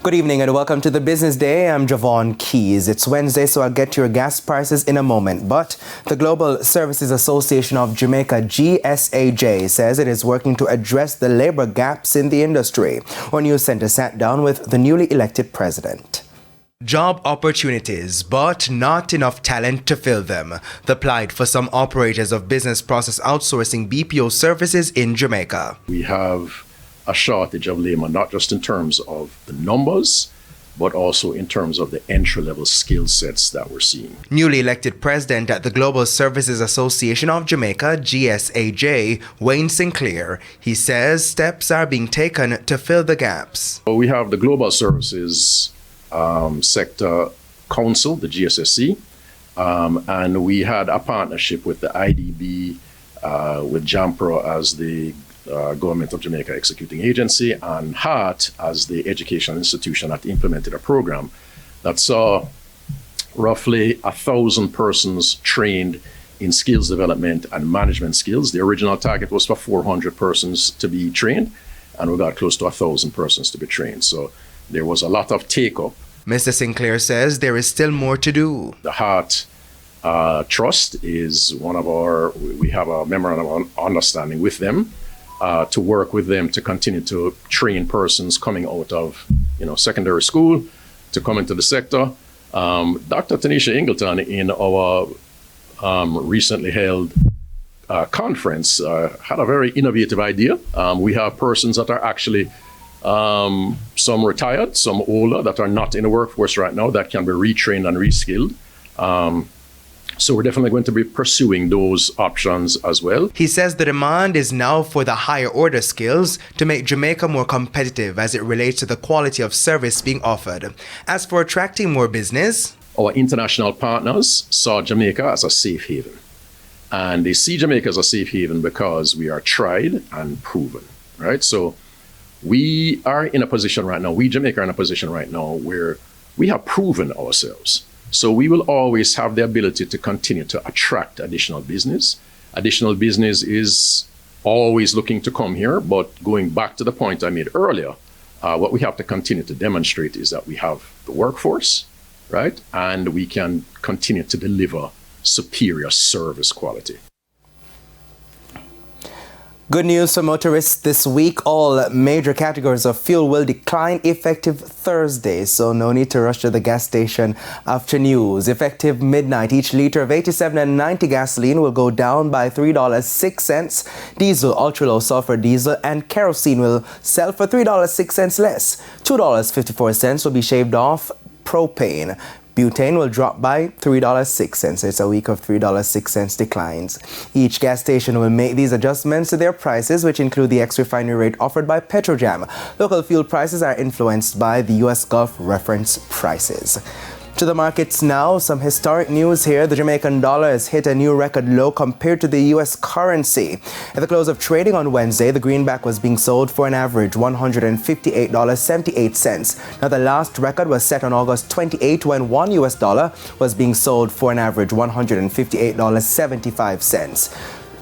Good evening and welcome to the Business Day. I'm Javon Keys. It's Wednesday, so I'll get to your gas prices in a moment. But the Global Services Association of Jamaica, GSAJ, says it is working to address the labor gaps in the industry. Our news center sat down with the newly elected president. Job opportunities, but not enough talent to fill them. The plight for some operators of business process outsourcing BPO services in Jamaica. We have a shortage of labor, not just in terms of the numbers, but also in terms of the entry-level skill sets that we're seeing. Newly elected president at the Global Services Association of Jamaica, GSAJ, Wayne Sinclair. He says steps are being taken to fill the gaps. We have the Global Services Sector Council, the GSSC, and we had a partnership with the IDB, with JAMPRO as the Government of Jamaica Executing Agency, and HART as the educational institution that implemented a program that saw roughly 1,000 persons trained in skills development and management skills. The original target was for 400 persons to be trained, and we got close to 1,000 persons to be trained. So there was a lot of take-up. Mr. Sinclair says there is still more to do. The HART Trust is one of we have a memorandum of understanding with them, to work with them to continue to train persons coming out of secondary school to come into the sector. Dr. Tanisha Ingleton in our recently held conference had a very innovative idea. We have persons that are actually some retired, some older, that are not in the workforce right now, that can be retrained and reskilled. So we're definitely going to be pursuing those options as well. He says the demand is now for the higher order skills to make Jamaica more competitive as it relates to the quality of service being offered. As for attracting more business, our international partners saw Jamaica as a safe haven. And they see Jamaica as a safe haven because we are tried and proven, right? So we are in a position right now, Jamaica are in a position right now where we have proven ourselves. So we will always have the ability to continue to attract additional business. Additional business is always looking to come here, but going back to the point I made earlier, what we have to continue to demonstrate is that we have the workforce, right? And we can continue to deliver superior service quality. Good news for motorists this week. All major categories of fuel will decline effective Thursday, so no need to rush to the gas station after news. Effective midnight, each liter of 87 and 90 gasoline will go down by $3.06. Diesel, ultra-low sulfur diesel, and kerosene will sell for $3.06 less. $2.54 will be shaved off propane. Butane will drop by $3.06. It's a week of $3.06 declines. Each gas station will make these adjustments to their prices, which include the ex-refinery rate offered by Petrojam. Local fuel prices are influenced by the U.S. Gulf reference prices. To the markets now, some historic news here. The Jamaican dollar has hit a new record low compared to the U.S. currency. At the close of trading on Wednesday, the greenback was being sold for an average $158.78. Now, the last record was set on August 28 when $1 US was being sold for an average $158.75.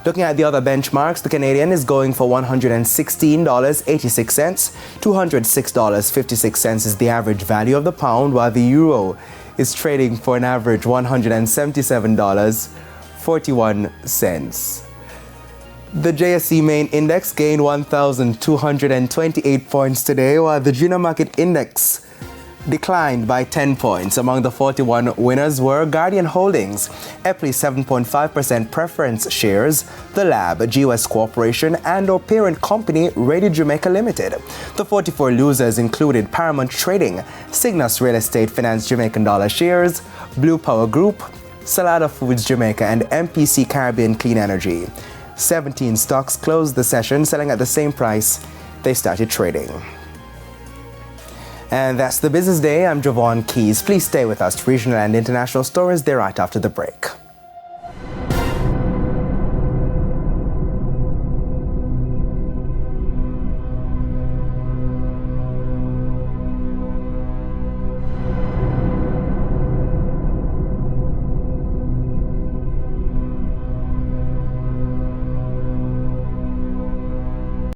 Looking at the other benchmarks, the Canadian is going for $116.86. $206.56 is the average value of the pound, while the euro is trading for an average $177.41. The JSE main index gained 1,228 points today, while the junior market index declined by 10 points. Among the 41 winners were Guardian Holdings, Epley 7.5% preference shares, The Lab, GUS Corporation, and our parent company, Radio Jamaica Limited. The 44 losers included Paramount Trading, Cygnus Real Estate Finance Jamaican Dollar Shares, Blue Power Group, Salada Foods Jamaica, and MPC Caribbean Clean Energy. 17 stocks closed the session, selling at the same price they started trading. And that's the Business Day. I'm Javon Keys. Please stay with us. Regional and international stories, they're right after the break.